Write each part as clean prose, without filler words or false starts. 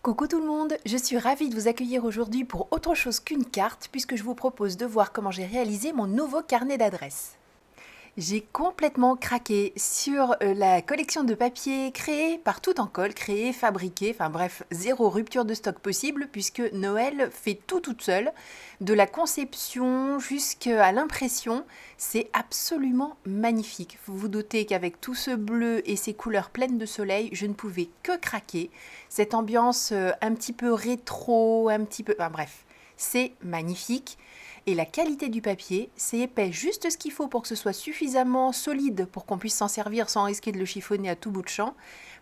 Coucou tout le monde, je suis ravie de vous accueillir aujourd'hui pour autre chose qu'une carte puisque je vous propose de voir comment j'ai réalisé mon nouveau carnet d'adresses. J'ai complètement craqué sur la collection de papier créée par Tout en Colle, créée, fabriquée, enfin bref, zéro rupture de stock possible puisque Noël fait tout toute seule, de la conception jusqu'à l'impression, c'est absolument magnifique. Vous vous doutez qu'avec tout ce bleu et ces couleurs pleines de soleil, je ne pouvais que craquer. Cette ambiance un petit peu rétro, un petit peu... Enfin bref, c'est magnifique. Et la qualité du papier, c'est épais, juste ce qu'il faut pour que ce soit suffisamment solide pour qu'on puisse s'en servir sans risquer de le chiffonner à tout bout de champ,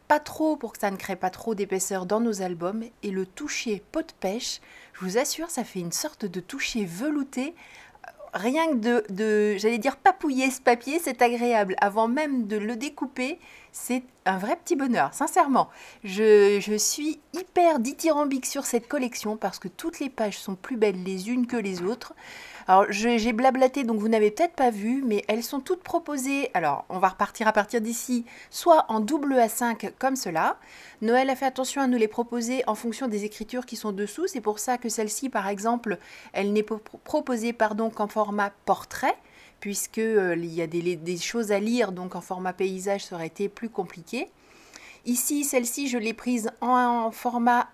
pas trop pour que ça ne crée pas trop d'épaisseur dans nos albums, et le toucher peau de pêche, je vous assure, ça fait une sorte de toucher velouté. Rien que j'allais dire papouiller ce papier, c'est agréable. Avant même de le découper, c'est un vrai petit bonheur, sincèrement. Je suis hyper dithyrambique sur cette collection parce que toutes les pages sont plus belles les unes que les autres. Alors, j'ai blablaté, donc vous n'avez peut-être pas vu, mais elles sont toutes proposées. Alors, on va repartir à partir d'ici, soit en double A5 comme cela. Noël a fait attention à nous les proposer en fonction des écritures qui sont dessous. C'est pour ça que celle-ci, par exemple, elle n'est proposée qu'en format portrait, puisque il y a des choses à lire, donc en format paysage, ça aurait été plus compliqué. Ici, celle-ci, je l'ai prise en format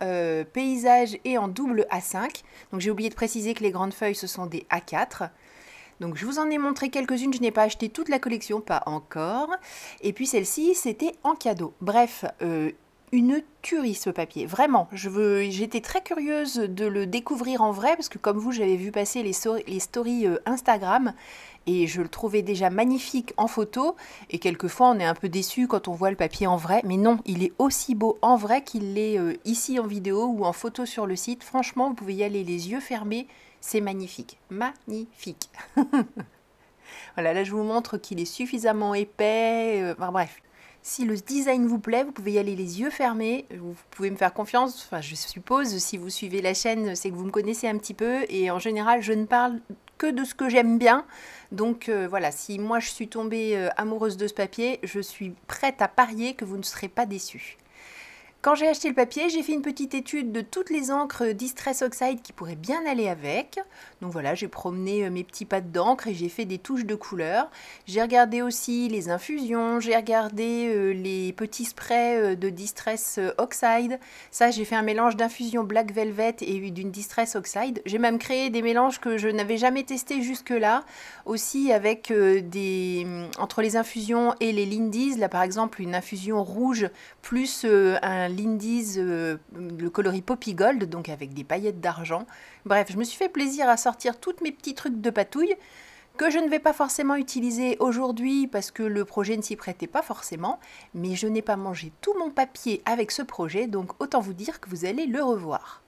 paysage et en double A5. Donc j'ai oublié de préciser que les grandes feuilles, ce sont des A4. Donc je vous en ai montré quelques-unes, je n'ai pas acheté toute la collection, pas encore. Et puis celle-ci, c'était en cadeau. Bref, une tuerie ce papier, vraiment. J'étais très curieuse de le découvrir en vrai, parce que comme vous, j'avais vu passer les stories Instagram, et je le trouvais déjà magnifique en photo, et quelquefois on est un peu déçu quand on voit le papier en vrai, mais non, il est aussi beau en vrai qu'il l'est ici en vidéo ou en photo sur le site. Franchement, vous pouvez y aller les yeux fermés, c'est magnifique, magnifique. Voilà, là je vous montre qu'il est suffisamment épais, enfin bref. Si le design vous plaît, vous pouvez y aller les yeux fermés, vous pouvez me faire confiance, enfin je suppose, si vous suivez la chaîne, c'est que vous me connaissez un petit peu, et en général je ne parle que de ce que j'aime bien, donc voilà, si moi je suis tombée amoureuse de ce papier, je suis prête à parier que vous ne serez pas déçus. Quand j'ai acheté le papier, j'ai fait une petite étude de toutes les encres Distress Oxide qui pourraient bien aller avec. Donc voilà, j'ai promené mes petits pads d'encre et j'ai fait des touches de couleurs. J'ai regardé aussi les infusions, j'ai regardé les petits sprays de Distress Oxide. Ça, j'ai fait un mélange d'infusion Black Velvet et d'une Distress Oxide. J'ai même créé des mélanges que je n'avais jamais testés jusque-là. Aussi avec entre les infusions et les Lindy's, là par exemple une infusion rouge plus un Lindy's, le coloris Poppy Gold, donc avec des paillettes d'argent. Bref, je me suis fait plaisir à sortir tous mes petits trucs de patouille que je ne vais pas forcément utiliser aujourd'hui parce que le projet ne s'y prêtait pas forcément, mais je n'ai pas mangé tout mon papier avec ce projet, donc autant vous dire que vous allez le revoir.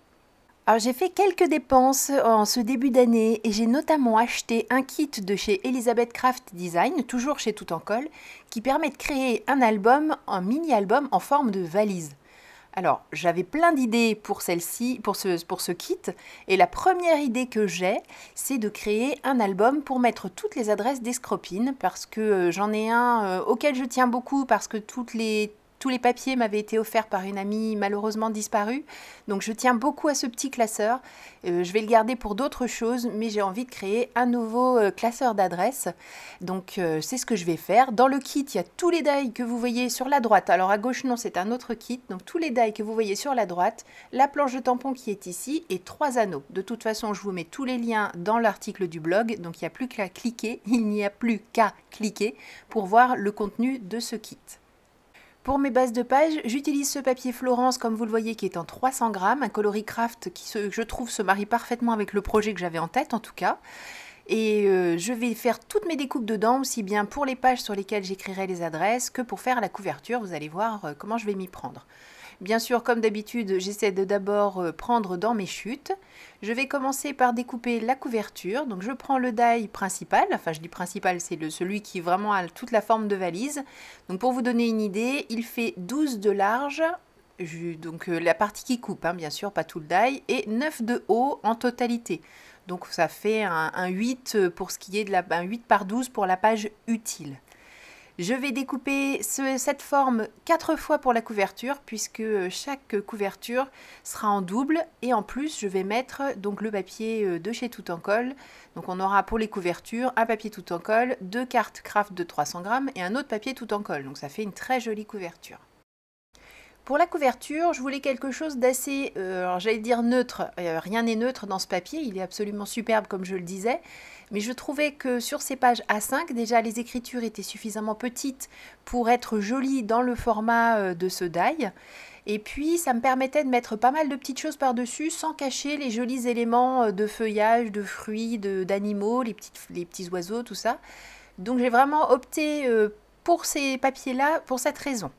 Alors j'ai fait quelques dépenses en ce début d'année et j'ai notamment acheté un kit de chez Elizabeth Craft Design, toujours chez Tout en Colle, qui permet de créer un album, un mini-album en forme de valise. Alors, j'avais plein d'idées pour celle-ci, pour ce kit, et la première idée que j'ai, c'est de créer un album pour mettre toutes les adresses d'Escropine, parce que j'en ai un auquel je tiens beaucoup, parce que tous les papiers m'avaient été offerts par une amie malheureusement disparue, donc je tiens beaucoup à ce petit classeur. Je vais le garder pour d'autres choses, mais j'ai envie de créer un nouveau classeur d'adresses, donc c'est ce que je vais faire. Dans le kit, il y a tous les die que vous voyez sur la droite, alors à gauche non, c'est un autre kit, donc tous les die que vous voyez sur la droite, la planche de tampon qui est ici, et 3 anneaux. De toute façon, je vous mets tous les liens dans l'article du blog, donc il n'y a plus qu'à cliquer, il n'y a plus qu'à cliquer pour voir le contenu de ce kit. Pour mes bases de page, j'utilise ce papier Florence, comme vous le voyez, qui est en 300 grammes, un coloris craft qui, je trouve, se marie parfaitement avec le projet que j'avais en tête, en tout cas. Et je vais faire toutes mes découpes dedans, aussi bien pour les pages sur lesquelles j'écrirai les adresses que pour faire la couverture. Vous allez voir comment je vais m'y prendre. Bien sûr, comme d'habitude, j'essaie de d'abord prendre dans mes chutes. Je vais commencer par découper la couverture. Donc je prends le die principal, enfin je dis principal, c'est celui qui vraiment a toute la forme de valise. Donc pour vous donner une idée, il fait 12 de large, donc la partie qui coupe, hein, bien sûr, pas tout le die, et 9 de haut en totalité. Donc ça fait un 8 pour ce qui est de un 8 par 12 pour la page utile. Je vais découper cette forme 4 fois pour la couverture puisque chaque couverture sera en double et en plus je vais mettre donc le papier de chez Tout en Colle. Donc on aura pour les couvertures un papier Tout en Colle, 2 cartes craft de 300 grammes et un autre papier Tout en Colle. Donc ça fait une très jolie couverture. Pour la couverture, je voulais quelque chose d'assez, j'allais dire neutre, rien n'est neutre dans ce papier, il est absolument superbe comme je le disais, mais je trouvais que sur ces pages A5, déjà les écritures étaient suffisamment petites pour être jolies dans le format de ce die, et puis ça me permettait de mettre pas mal de petites choses par-dessus sans cacher les jolis éléments de feuillage, de fruits, d'animaux, les petits oiseaux, tout ça. Donc j'ai vraiment opté pour ces papiers-là pour cette raison.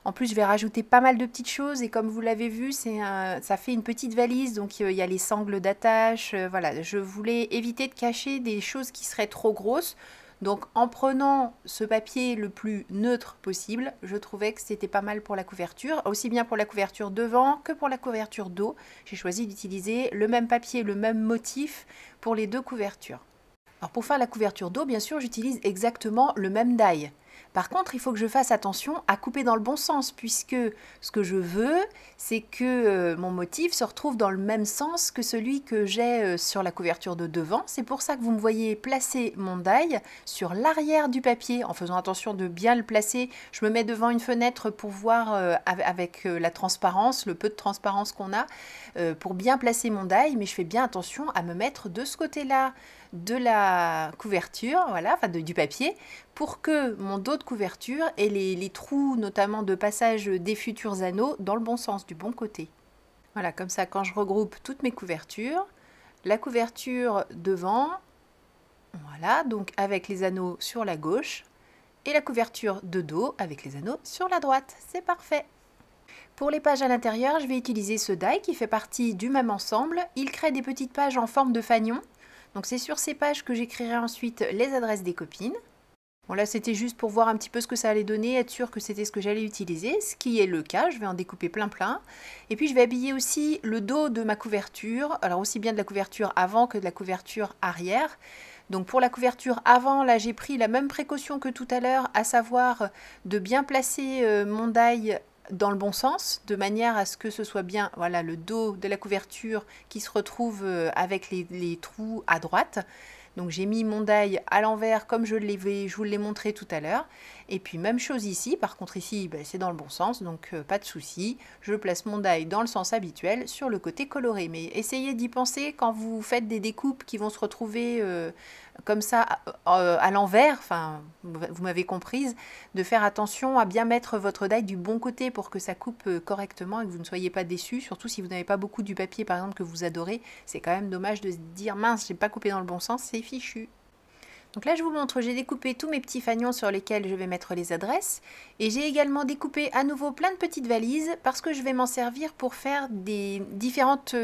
En plus, je vais rajouter pas mal de petites choses et comme vous l'avez vu, ça fait une petite valise, donc il y a les sangles d'attache. Voilà, je voulais éviter de cacher des choses qui seraient trop grosses. Donc en prenant ce papier le plus neutre possible, je trouvais que c'était pas mal pour la couverture, aussi bien pour la couverture devant que pour la couverture dos. J'ai choisi d'utiliser le même papier, le même motif pour les deux couvertures. Alors pour faire la couverture dos, bien sûr, j'utilise exactement le même die. Par contre, il faut que je fasse attention à couper dans le bon sens, puisque ce que je veux, c'est que mon motif se retrouve dans le même sens que celui que j'ai sur la couverture de devant. C'est pour ça que vous me voyez placer mon die sur l'arrière du papier, en faisant attention de bien le placer. Je me mets devant une fenêtre pour voir avec la transparence, le peu de transparence qu'on a, pour bien placer mon die, mais je fais bien attention à me mettre de ce côté-là de la couverture, voilà, enfin du papier, pour que mon dos de couverture ait les trous notamment de passage des futurs anneaux dans le bon sens, du bon côté. Voilà, comme ça quand je regroupe toutes mes couvertures, la couverture devant, voilà, donc avec les anneaux sur la gauche, et la couverture de dos avec les anneaux sur la droite, c'est parfait. Pour les pages à l'intérieur, je vais utiliser ce die qui fait partie du même ensemble. Il crée des petites pages en forme de fanion. Donc c'est sur ces pages que j'écrirai ensuite les adresses des copines. Bon là c'était juste pour voir un petit peu ce que ça allait donner, être sûr que c'était ce que j'allais utiliser, ce qui est le cas, je vais en découper plein. Et puis je vais habiller aussi le dos de ma couverture, alors aussi bien de la couverture avant que de la couverture arrière. Donc pour la couverture avant, là j'ai pris la même précaution que tout à l'heure, à savoir de bien placer mon die dans le bon sens, de manière à ce que ce soit bien voilà, le dos de la couverture qui se retrouve avec les trous à droite. Donc j'ai mis mon die à l'envers comme je vous l'ai montré tout à l'heure. Et puis même chose ici, par contre ici c'est dans le bon sens, donc pas de souci. Je place mon die dans le sens habituel sur le côté coloré. Mais essayez d'y penser quand vous faites des découpes qui vont se retrouver comme ça à l'envers, enfin vous m'avez comprise, de faire attention à bien mettre votre die du bon côté pour que ça coupe correctement et que vous ne soyez pas déçus, surtout si vous n'avez pas beaucoup du papier par exemple que vous adorez, c'est quand même dommage de se dire mince j'ai pas coupé dans le bon sens, c'est fichu. Donc là je vous montre, j'ai découpé tous mes petits fanions sur lesquels je vais mettre les adresses et j'ai également découpé à nouveau plein de petites valises parce que je vais m'en servir pour faire des différentes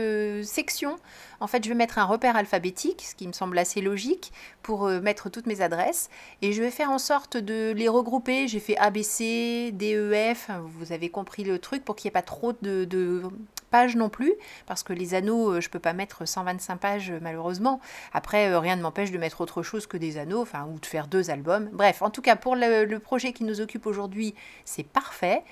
sections. En fait je vais mettre un repère alphabétique, ce qui me semble assez logique pour mettre toutes mes adresses et je vais faire en sorte de les regrouper. J'ai fait ABC, DEF, vous avez compris le truc pour qu'il n'y ait pas trop de pages non plus parce que les anneaux je peux pas mettre 125 pages malheureusement. Après rien ne m'empêche de mettre autre chose que des anneaux, enfin ou de faire 2 albums. Bref, en tout cas pour le projet qui nous occupe aujourd'hui, c'est parfait.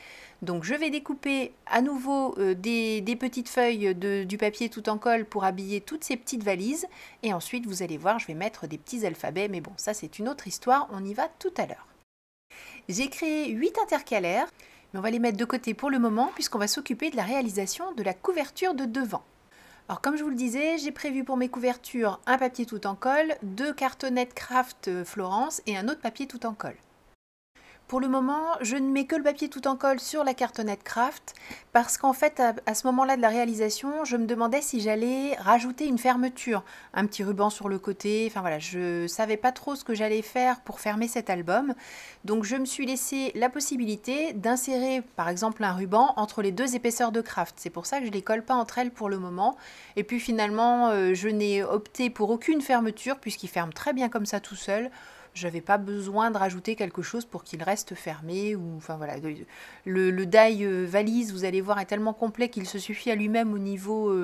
Donc je vais découper à nouveau des petites feuilles du papier Tout en Colle pour habiller toutes ces petites valises. Et ensuite, vous allez voir, je vais mettre des petits alphabets. Mais bon, ça c'est une autre histoire, on y va tout à l'heure. J'ai créé 8 intercalaires, mais on va les mettre de côté pour le moment puisqu'on va s'occuper de la réalisation de la couverture de devant. Alors comme je vous le disais, j'ai prévu pour mes couvertures un papier Tout en Colle, 2 cartonnettes Craft Florence et un autre papier Tout en Colle. Pour le moment, je ne mets que le papier Tout en Colle sur la cartonnette Craft parce qu'en fait, à ce moment-là de la réalisation, je me demandais si j'allais rajouter une fermeture, un petit ruban sur le côté. Enfin voilà, je savais pas trop ce que j'allais faire pour fermer cet album. Donc je me suis laissé la possibilité d'insérer par exemple un ruban entre les 2 épaisseurs de Craft. C'est pour ça que je ne les colle pas entre elles pour le moment. Et puis finalement, je n'ai opté pour aucune fermeture puisqu'il ferme très bien comme ça tout seul. Je n'avais pas besoin de rajouter quelque chose pour qu'il reste fermé. Ou, enfin, voilà. Le die valise, vous allez voir, est tellement complet qu'il se suffit à lui-même au niveau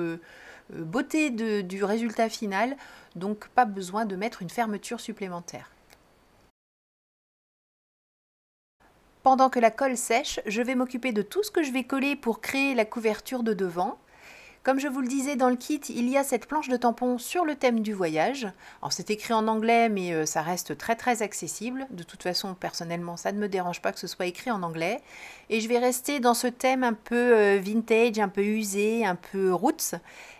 beauté du résultat final. Donc pas besoin de mettre une fermeture supplémentaire. Pendant que la colle sèche, je vais m'occuper de tout ce que je vais coller pour créer la couverture de devant. Comme je vous le disais dans le kit, il y a cette planche de tampon sur le thème du voyage. Alors c'est écrit en anglais, mais ça reste très accessible. De toute façon, personnellement, ça ne me dérange pas que ce soit écrit en anglais. Et je vais rester dans ce thème un peu vintage, un peu usé, un peu roots.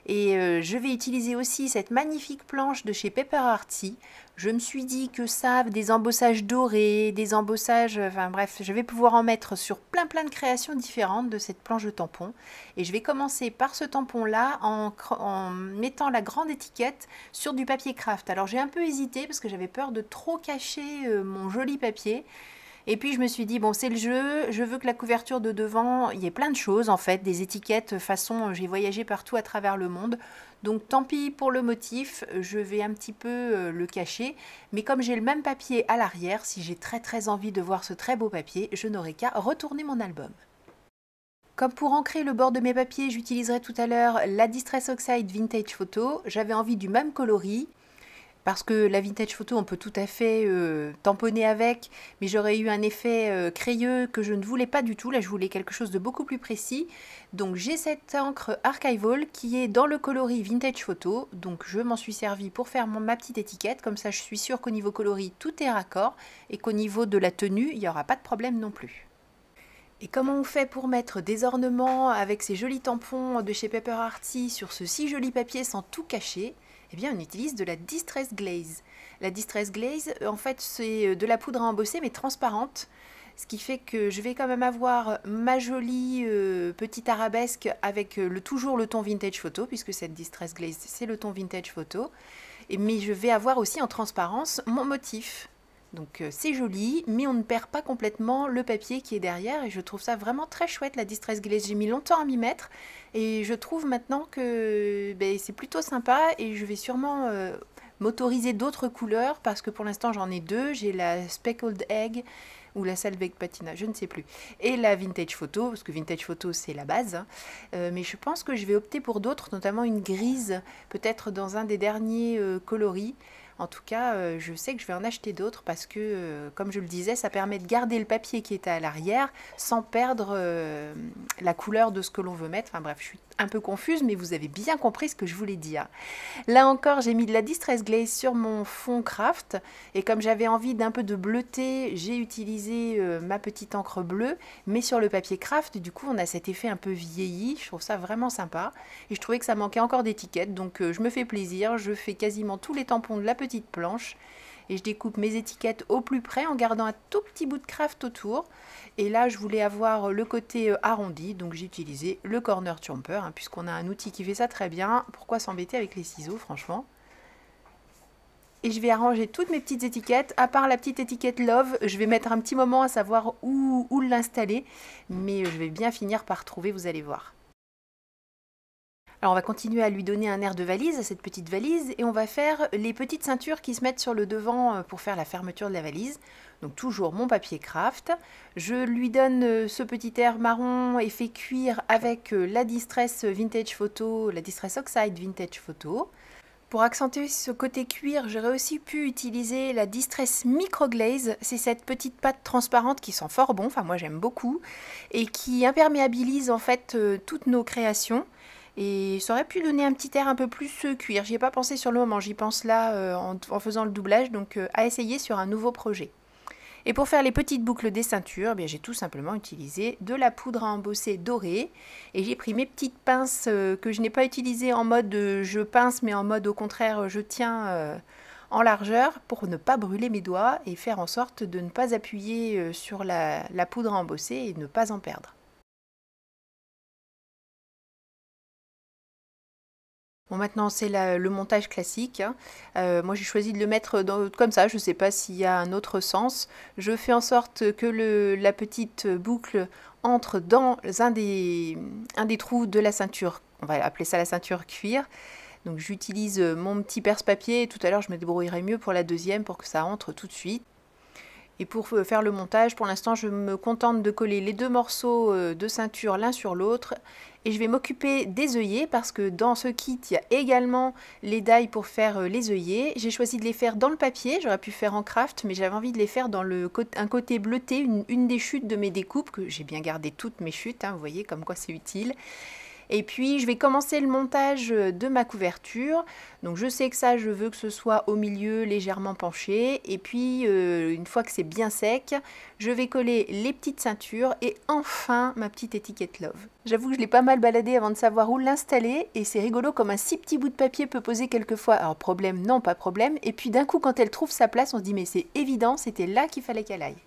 Et je vais utiliser aussi cette magnifique planche de chez Paper Artsy. Je me suis dit que ça, des embossages dorés, des embossages, enfin bref, je vais pouvoir en mettre sur plein de créations différentes de cette planche de tampon. Et je vais commencer par ce tampon-là en mettant la grande étiquette sur du papier craft. Alors j'ai un peu hésité parce que j'avais peur de trop cacher mon joli papier. Et puis je me suis dit, bon c'est le jeu, je veux que la couverture de devant, il y ait plein de choses en fait, des étiquettes façon, j'ai voyagé partout à travers le monde. Donc tant pis pour le motif, je vais un petit peu le cacher. Mais comme j'ai le même papier à l'arrière, si j'ai très envie de voir ce très beau papier, je n'aurai qu'à retourner mon album. Comme pour ancrer le bord de mes papiers, j'utiliserai tout à l'heure la Distress Oxide Vintage Photo. J'avais envie du même coloris. Parce que la vintage photo, on peut tout à fait tamponner avec, mais j'aurais eu un effet crayeux que je ne voulais pas du tout. Là, je voulais quelque chose de beaucoup plus précis. Donc, j'ai cette encre Archival qui est dans le coloris vintage photo. Donc, je m'en suis servi pour faire ma petite étiquette. Comme ça, je suis sûre qu'au niveau coloris, tout est raccord et qu'au niveau de la tenue, il n'y aura pas de problème non plus. Et comment on fait pour mettre des ornements avec ces jolis tampons de chez Paper Artsy sur ce si joli papier sans tout cacher? Eh bien, on utilise de la Distress Glaze. La Distress Glaze, en fait, c'est de la poudre à embosser, mais transparente. Ce qui fait que je vais quand même avoir ma jolie petite arabesque avec toujours le ton vintage photo, puisque cette Distress Glaze, c'est le ton vintage photo. Mais je vais avoir aussi en transparence mon motif. Donc c'est joli, mais on ne perd pas complètement le papier qui est derrière et je trouve ça vraiment très chouette la Distress Glaze. J'ai mis longtemps à m'y mettre et je trouve maintenant que c'est plutôt sympa et je vais sûrement m'autoriser d'autres couleurs parce que pour l'instant j'en ai deux. J'ai la Speckled Egg ou la Salvage Patina, je ne sais plus, et la Vintage Photo, parce que Vintage Photo c'est la base, hein. Mais je pense que je vais opter pour d'autres, notamment une grise, peut-être dans un des derniers coloris. En tout cas, je sais que je vais en acheter d'autres parce que, comme je le disais, ça permet de garder le papier qui est à l'arrière sans perdre la couleur de ce que l'on veut mettre. Enfin bref, je suis un peu confuse, mais vous avez bien compris ce que je voulais dire. Là encore, j'ai mis de la Distress Glaze sur mon fond craft et comme j'avais envie d'un peu de bleuter, j'ai utilisé ma petite encre bleue, mais sur le papier craft, du coup, on a cet effet un peu vieilli. Je trouve ça vraiment sympa et je trouvais que ça manquait encore d'étiquettes, donc je me fais plaisir. Je fais quasiment tous les tampons de la petite planche et je découpe mes étiquettes au plus près en gardant un tout petit bout de craft autour. Et là, je voulais avoir le côté arrondi, donc j'ai utilisé le corner chomper, hein, puisqu'on a un outil qui fait ça très bien. Pourquoi s'embêter avec les ciseaux, franchement? Et je vais arranger toutes mes petites étiquettes, à part la petite étiquette Love, je vais mettre un petit moment à savoir où l'installer, mais je vais bien finir par trouver, vous allez voir. Alors on va continuer à lui donner un air de valise, à cette petite valise, et on va faire les petites ceintures qui se mettent sur le devant pour faire la fermeture de la valise. Donc toujours mon papier craft. Je lui donne ce petit air marron effet cuir avec la Distress Vintage Photo, la Distress Oxide Vintage Photo. Pour accentuer ce côté cuir, j'aurais aussi pu utiliser la Distress Micro Glaze. C'est cette petite pâte transparente qui sent fort bon, enfin moi j'aime beaucoup, et qui imperméabilise en fait toutes nos créations. Et ça aurait pu donner un petit air un peu plus cuir. J'y ai pas pensé sur le moment, j'y pense là en faisant le doublage, donc à essayer sur un nouveau projet. Et pour faire les petites boucles des ceintures, j'ai tout simplement utilisé de la poudre à embosser dorée. Et j'ai pris mes petites pinces que je n'ai pas utilisées en mode je pince, mais en mode au contraire je tiens en largeur pour ne pas brûler mes doigts et faire en sorte de ne pas appuyer sur la poudre à embosser et ne pas en perdre. Bon, maintenant c'est le montage classique, hein. Moi j'ai choisi de le mettre comme ça, je ne sais pas s'il y a un autre sens. Je fais en sorte que la petite boucle entre dans un des trous de la ceinture, on va appeler ça la ceinture cuir. Donc j'utilise mon petit perce-papier et tout à l'heure je me débrouillerai mieux pour la deuxième pour que ça entre tout de suite. Et pour faire le montage, pour l'instant, je me contente de coller les deux morceaux de ceinture l'un sur l'autre. Et je vais m'occuper des œillets parce que dans ce kit, il y a également les die pour faire les œillets. J'ai choisi de les faire dans le papier, j'aurais pu faire en craft, mais j'avais envie de les faire dans un côté bleuté, une des chutes de mes découpes, que j'ai bien gardé toutes mes chutes, hein, vous voyez comme quoi c'est utile. Et puis je vais commencer le montage de ma couverture. Donc je sais que ça, je veux que ce soit au milieu, légèrement penché. Et puis une fois que c'est bien sec, je vais coller les petites ceintures et enfin ma petite étiquette Love. J'avoue que je l'ai pas mal baladée avant de savoir où l'installer. Et c'est rigolo comme un si petit bout de papier peut poser quelquefois. Alors problème, non, pas problème. Et puis d'un coup, quand elle trouve sa place, on se dit mais c'est évident, c'était là qu'il fallait qu'elle aille.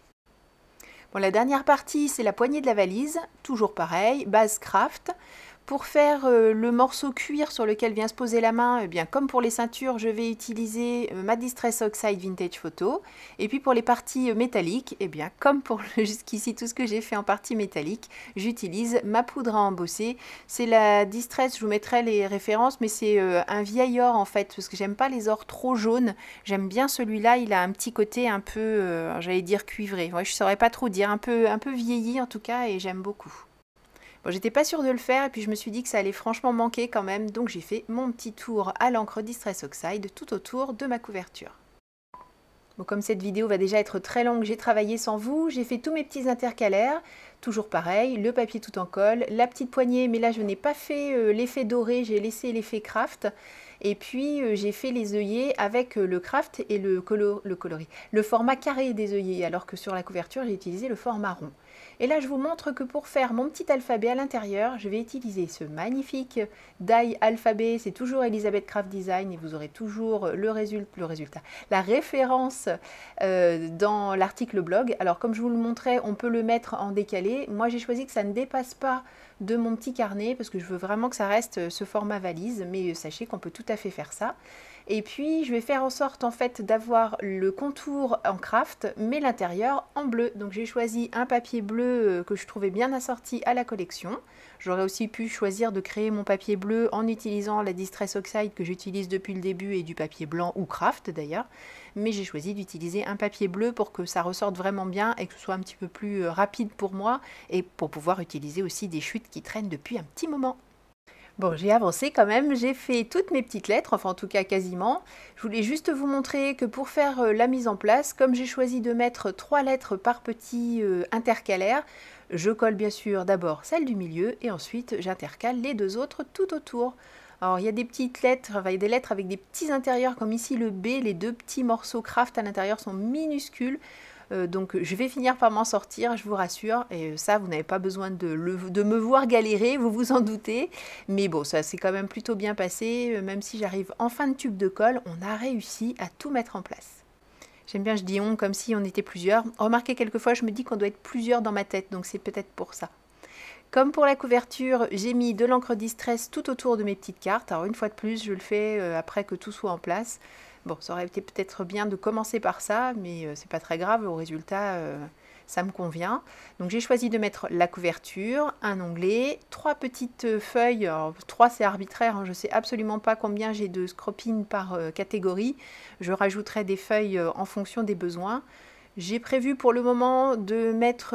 Bon, la dernière partie, c'est la poignée de la valise. Toujours pareil, base craft. Pour faire le morceau cuir sur lequel vient se poser la main, eh bien, comme pour les ceintures, je vais utiliser ma Distress Oxide Vintage Photo. Et puis pour les parties métalliques, eh bien, comme pour jusqu'ici tout ce que j'ai fait en partie métallique, j'utilise ma poudre à embosser. C'est la Distress, je vous mettrai les références, mais c'est un vieil or en fait, parce que j'aime pas les ors trop jaunes. J'aime bien celui-là, il a un petit côté un peu, j'allais dire cuivré. Ouais, je saurais pas trop dire, un peu vieilli en tout cas, et j'aime beaucoup. Bon, j'étais pas sûre de le faire et puis je me suis dit que ça allait franchement manquer quand même, donc j'ai fait mon petit tour à l'encre Distress Oxide tout autour de ma couverture. Bon, comme cette vidéo va déjà être très longue, j'ai travaillé sans vous, j'ai fait tous mes petits intercalaires, toujours pareil, le papier tout en colle, la petite poignée, mais là je n'ai pas fait l'effet doré, j'ai laissé l'effet craft. Et puis j'ai fait les œillets avec le craft et le coloris, le format carré des œillets, alors que sur la couverture j'ai utilisé le format rond. Et là je vous montre que pour faire mon petit alphabet à l'intérieur, je vais utiliser ce magnifique die alphabet, c'est toujours Elisabeth Craft Design et vous aurez toujours le résultat, la référence dans l'article blog. Alors comme je vous le montrais, on peut le mettre en décalé. Moi j'ai choisi que ça ne dépasse pas de mon petit carnet parce que je veux vraiment que ça reste ce format valise, mais sachez qu'on peut tout à fait faire ça. Et puis je vais faire en sorte en fait d'avoir le contour en craft mais l'intérieur en bleu. Donc j'ai choisi un papier bleu que je trouvais bien assorti à la collection. J'aurais aussi pu choisir de créer mon papier bleu en utilisant la Distress Oxide que j'utilise depuis le début et du papier blanc ou craft d'ailleurs. Mais j'ai choisi d'utiliser un papier bleu pour que ça ressorte vraiment bien et que ce soit un petit peu plus rapide pour moi et pour pouvoir utiliser aussi des chutes qui traînent depuis un petit moment. Bon, j'ai avancé quand même, j'ai fait toutes mes petites lettres, enfin en tout cas quasiment. Je voulais juste vous montrer que pour faire la mise en place, comme j'ai choisi de mettre 3 lettres par petit intercalaire, je colle bien sûr d'abord celle du milieu et ensuite j'intercale les deux autres tout autour. Alors il y a des petites lettres, enfin, il y a des lettres avec des petits intérieurs comme ici le B, les deux petits morceaux craft à l'intérieur sont minuscules. Donc je vais finir par m'en sortir, je vous rassure, et ça vous n'avez pas besoin de me voir galérer, vous vous en doutez, mais bon ça s'est quand même plutôt bien passé, même si j'arrive en fin de tube de colle, on a réussi à tout mettre en place. J'aime bien, je dis on comme si on était plusieurs, remarquez quelquefois je me dis qu'on doit être plusieurs dans ma tête, donc c'est peut-être pour ça. Comme pour la couverture, j'ai mis de l'encre Distress tout autour de mes petites cartes, alors une fois de plus je le fais après que tout soit en place. Bon, ça aurait été peut-être bien de commencer par ça, mais c'est pas très grave, au résultat, ça me convient. Donc j'ai choisi de mettre la couverture, un onglet, 3 petites feuilles, alors 3 c'est arbitraire, hein, je sais absolument pas combien j'ai de scropines par catégorie, je rajouterai des feuilles en fonction des besoins. J'ai prévu pour le moment de mettre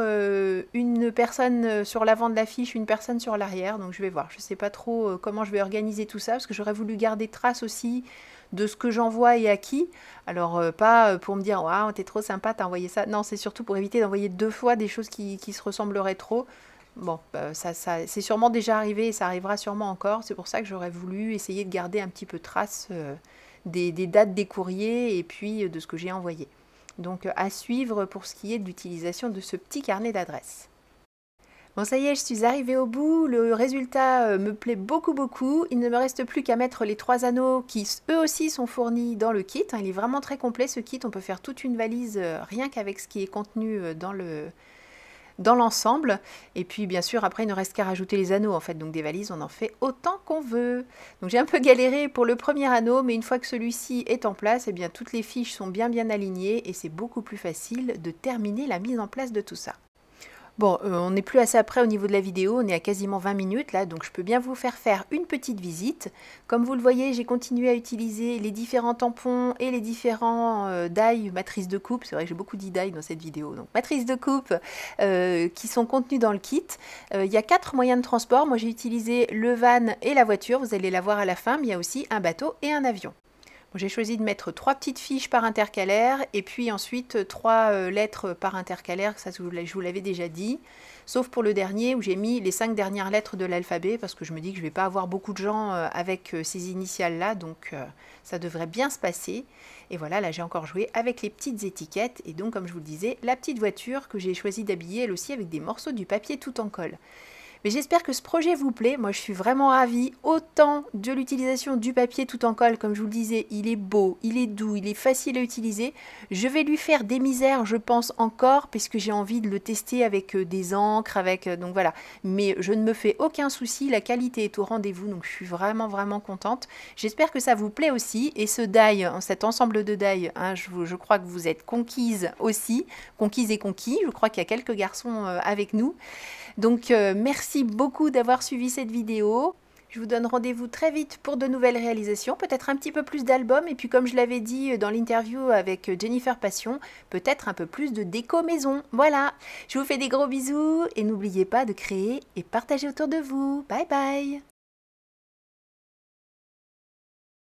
une personne sur l'avant de l'affiche, une personne sur l'arrière, donc je vais voir. Je ne sais pas trop comment je vais organiser tout ça, parce que j'aurais voulu garder trace aussi de ce que j'envoie et à qui. Alors pas pour me dire « Waouh, t'es trop sympa, t'as envoyé ça ». Non, c'est surtout pour éviter d'envoyer 2 fois des choses qui se ressembleraient trop. Bon, ça c'est sûrement déjà arrivé et ça arrivera sûrement encore. C'est pour ça que j'aurais voulu essayer de garder un petit peu trace des dates des courriers et puis de ce que j'ai envoyé. Donc à suivre pour ce qui est de l'utilisation de ce petit carnet d'adresses. Bon ça y est, je suis arrivée au bout, le résultat me plaît beaucoup. Il ne me reste plus qu'à mettre les 3 anneaux qui eux aussi sont fournis dans le kit. Il est vraiment très complet ce kit, on peut faire toute une valise rien qu'avec ce qui est contenu dans l'ensemble. Et puis bien sûr après il ne reste qu'à rajouter les anneaux en fait, donc des valises on en fait autant qu'on veut. Donc j'ai un peu galéré pour le premier anneau, mais une fois que celui-ci est en place, eh bien toutes les fiches sont bien alignées et c'est beaucoup plus facile de terminer la mise en place de tout ça. Bon, on n'est plus assez après au niveau de la vidéo, on est à quasiment 20 minutes là, donc je peux bien vous faire une petite visite. Comme vous le voyez, j'ai continué à utiliser les différents tampons et les différents die matrices de coupe. C'est vrai que j'ai beaucoup dit die dans cette vidéo, donc matrices de coupe qui sont contenues dans le kit. Il y a 4 moyens de transport. Moi j'ai utilisé le van et la voiture, vous allez la voir à la fin, mais il y a aussi un bateau et un avion. J'ai choisi de mettre 3 petites fiches par intercalaire et puis ensuite 3 lettres par intercalaire, ça je vous l'avais déjà dit, sauf pour le dernier où j'ai mis les 5 dernières lettres de l'alphabet parce que je me dis que je ne vais pas avoir beaucoup de gens avec ces initiales là, donc ça devrait bien se passer. Et voilà, là j'ai encore joué avec les petites étiquettes et donc comme je vous le disais, la petite voiture que j'ai choisi d'habiller elle aussi avec des morceaux du papier tout en colle. Mais j'espère que ce projet vous plaît. Moi, je suis vraiment ravie autant de l'utilisation du papier tout en colle. Comme je vous le disais, il est beau, il est doux, il est facile à utiliser. Je vais lui faire des misères, je pense, encore, puisque j'ai envie de le tester avec des encres, donc voilà. Mais je ne me fais aucun souci, la qualité est au rendez-vous, donc je suis vraiment, vraiment contente. J'espère que ça vous plaît aussi. Et ce die, cet ensemble de die, hein, je crois que vous êtes conquises aussi, conquises et conquis. Je crois qu'il y a quelques garçons avec nous. Donc merci beaucoup d'avoir suivi cette vidéo. Je vous donne rendez-vous très vite pour de nouvelles réalisations, peut-être un petit peu plus d'albums et puis comme je l'avais dit dans l'interview avec Jennifer Passion, peut-être un peu plus de déco maison. Voilà, je vous fais des gros bisous et n'oubliez pas de créer et partager autour de vous. Bye bye!